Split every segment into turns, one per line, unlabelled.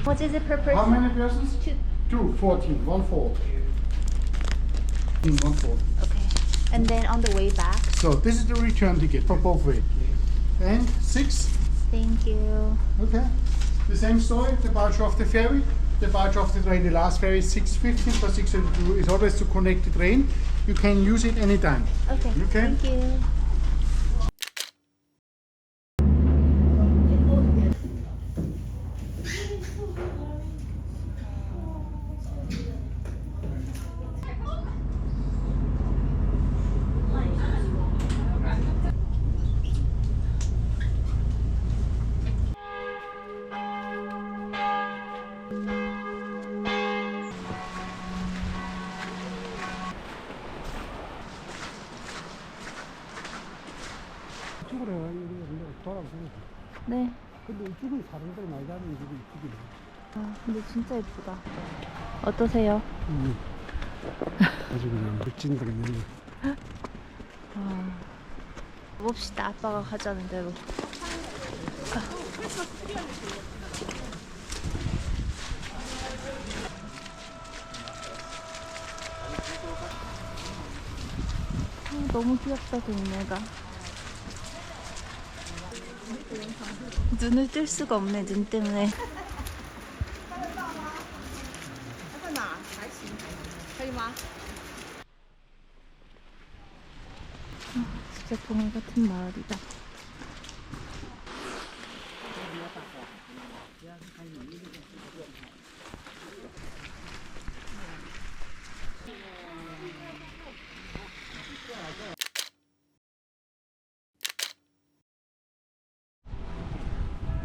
What is it per person?
How many persons? Two, 14, 1/4. 1/4.
Okay. And then on the way back.
So this is the return ticket for both ways. And 6.
Thank you.
Okay. The same story, departure of the ferry, departure of the train. The last ferry is 6:15 for 6:32. It's always to connect the train. You can use it anytime.
Okay.
Okay.
Thank you.
이쪽으로 해가지고 돌아보세요.
네.
근데 이쪽은 사람들 많이 가는 집이 이쪽이네.
아, 근데 진짜 예쁘다. 어떠세요?
아주 그냥 멋진 동네네.
아, 봅시다. 아빠가 가자는 대로. 너무 귀엽다 동네가. 눈을 뜰 수가 없네 눈 때문에. 진짜 동해 같은 마을이다.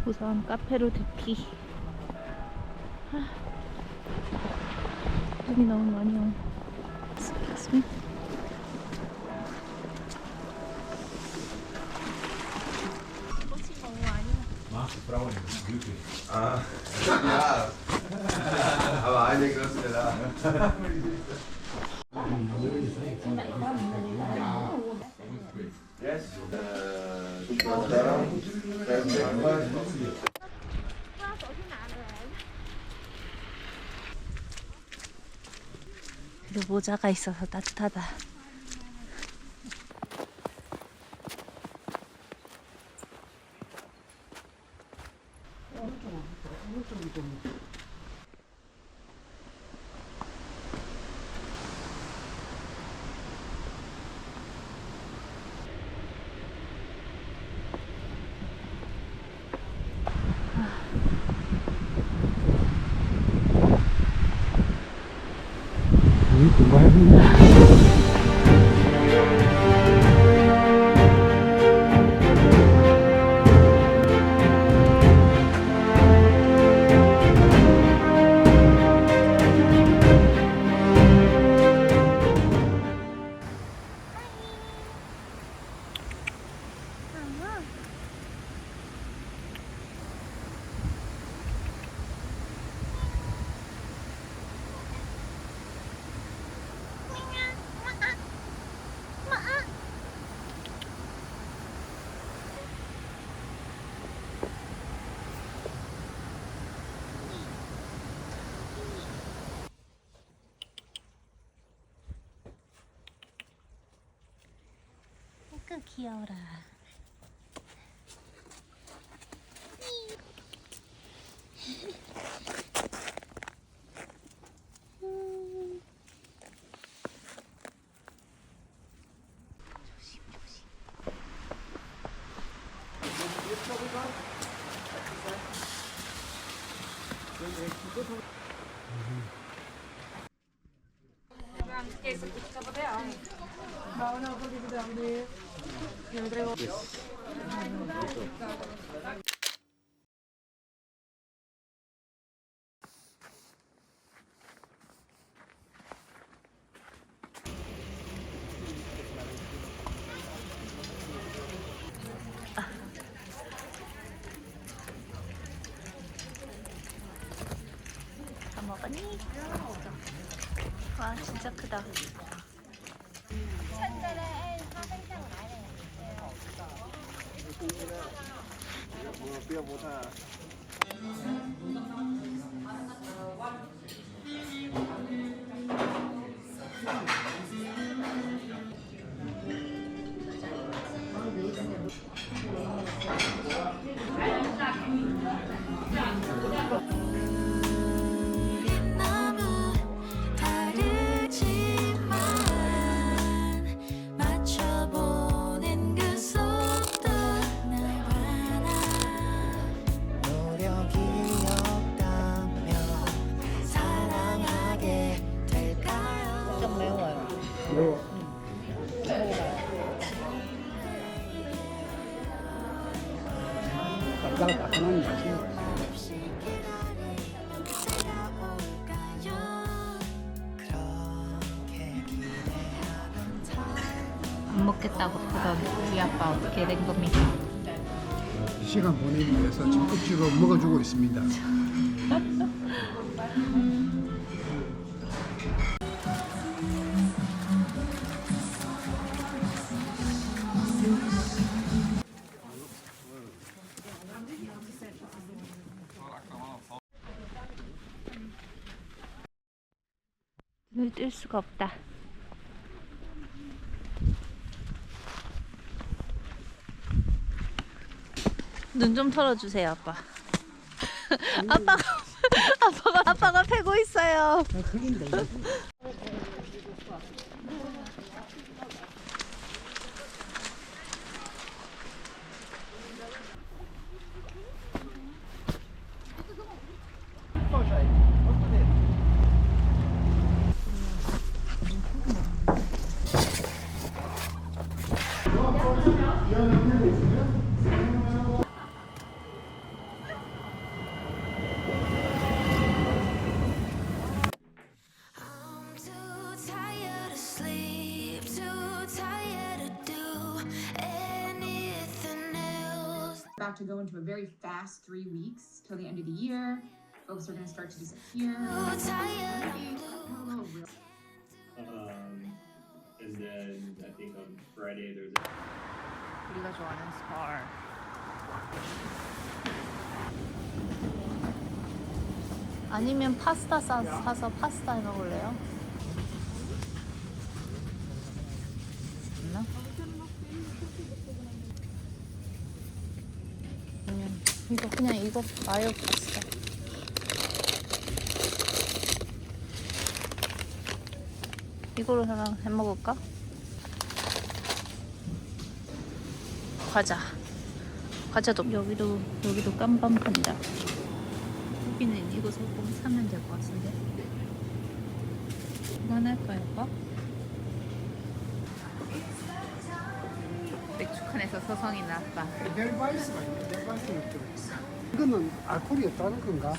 우선 카페로 대피. 눈이 너무 많이 온. Excuse me.
Ja, aber einige ist ja da. Yes.
그래도 모자가 있어서 따뜻하다. 귀여워라. 조심 조심. 다 먹었니? 와 진짜 크다.
너무 다르지만 맞춰보는 그 속도 날 노력이 없다면 사랑하게 될까요?
좀 매워요.
따끈한 맛이.
없이 기다리는 그때가 올까요? 그렇게 기대하면
안 먹겠다고 하던 우리 아빠 어떻게 된 겁니까?
시간 보내기 위해서 지금 억지로 먹어주고 있습니다.
눈을 뜰 수가 없다. 눈 좀 털어주세요, 아빠. 아빠가 패고 있어요.
I'm too tired to sleep, too tired to do anything else.
About to go into a very fast 3 weeks till the end of the year. Folks are going to start to disappear.
Too tired of blue.
And then I think on Friday there's
우리가 좋아하는 스파. 아니면 파스타 사서 파스타 해 먹을래요? 있나? 아니면 이거 그냥 이거 마요 파스타. 이걸로 하나 해 먹을까? 과자도 여기도 깜빵 판다. 여기는 이곳을 꼭 사면 될 것 같은데. 이거 하나 할까요, 오빠? 맥주칸에서 서성이 나왔다.
델바이스가 있네. 델바이스는 들어있어. 이거는 알코올이 없다는 건가?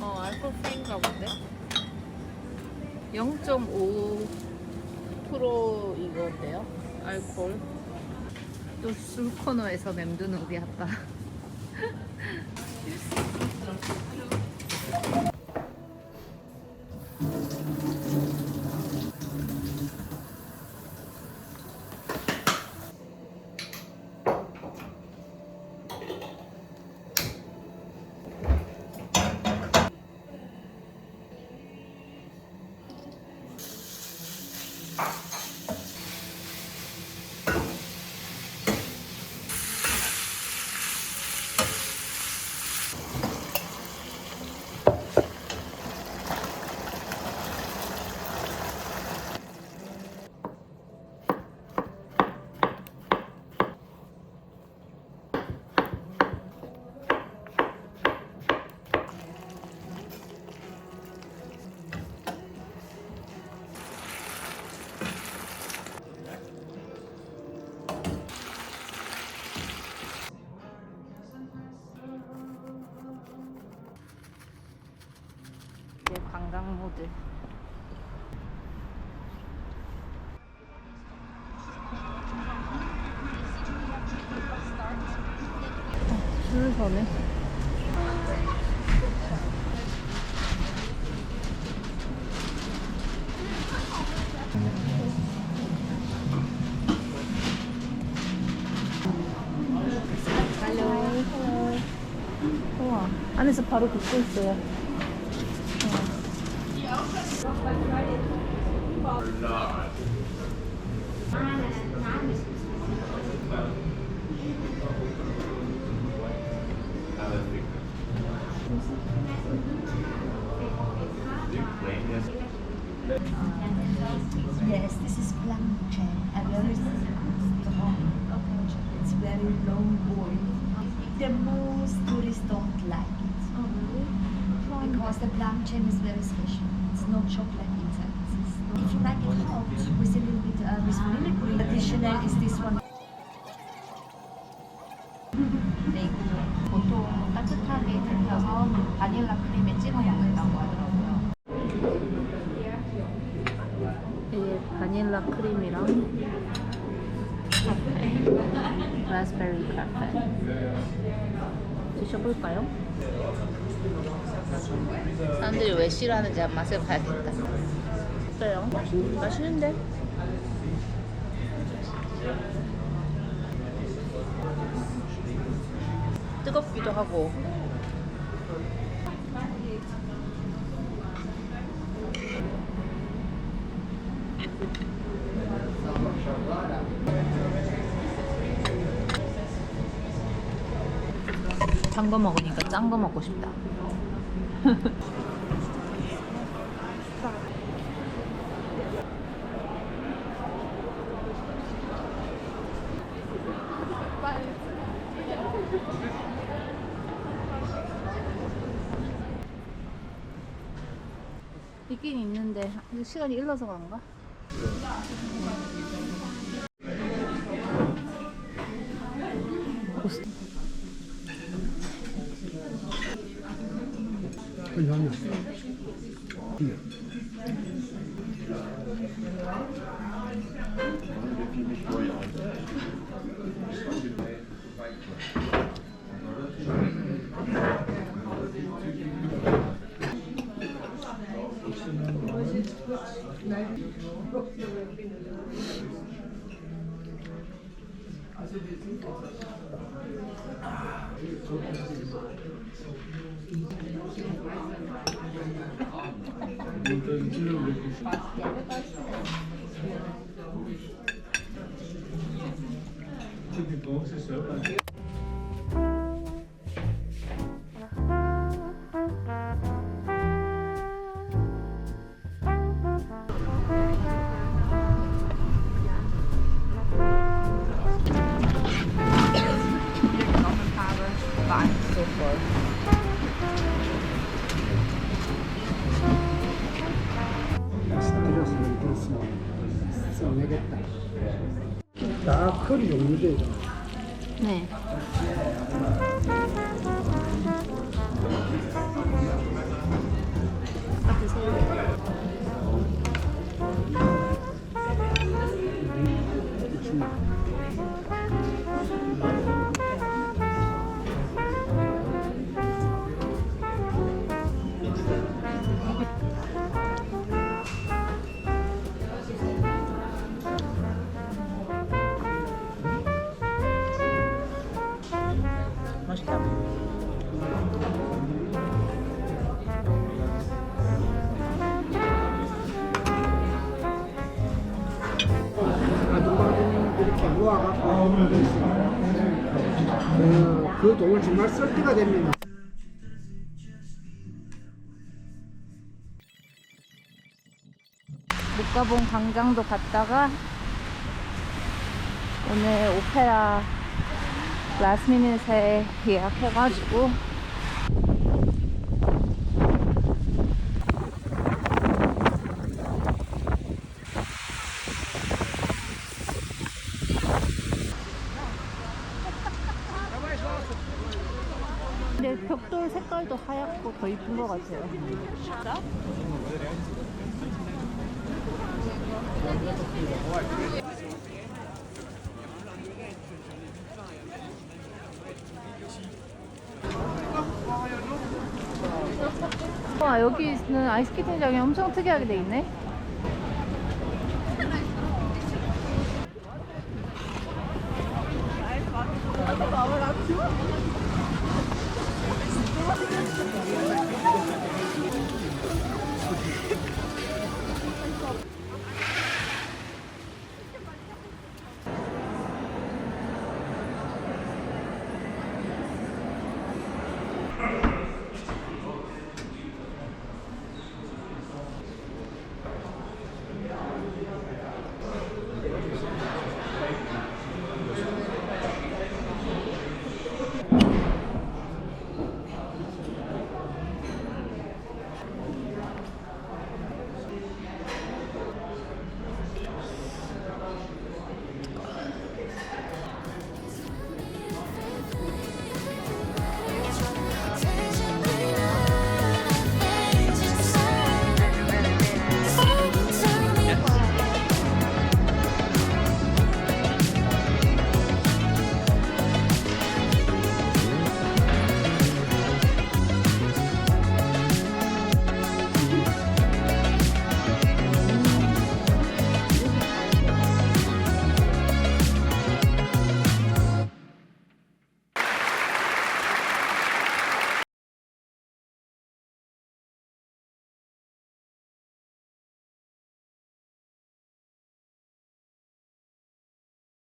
알코올 프리인가 본데? 0.5% 이건데요, 알코올. 또 술 코너에서 맴도는 우리 아빠. 모드. 줄 서네. 우와, 안에서 바로 굽고 있어요.
Yes, this is planche, a very strong. It's very long board. The most tourists don't like it. Because the planche is very special. It's not chocolate inside. If you like it hot, with a little bit with vanilla cream. Additional is this one.
네, 보통 따뜻하게 데펴서 바닐라 크림에 찍어 먹는다고 하더라고요. 이게 바닐라 크림이랑 카페, 라스베리 카페 드셔볼까요? 사람들이 왜 싫어하는지 한 맛을 봐야겠다. 어때요? 맛있는데? 뜨겁기도 하고. 단 거 먹으니까 짠 거 먹고 싶다. 있긴 있는데 시간이 일러서 그런가?
다 커리 종류죠.
네. 아, 드세요. 맛있다.
아줌마들이 이렇게 모아갖고 그 돈을 정말 쓸 때가 되면
못 가본 광장도 갔다가 오늘 오페라 라스미닛에 예약해가지고 근데 벽돌 색깔 색깔도 하얗고 더 이쁜 것 같아요. 와, 여기는 아이스케이팅장이 엄청 특이하게 돼 있네.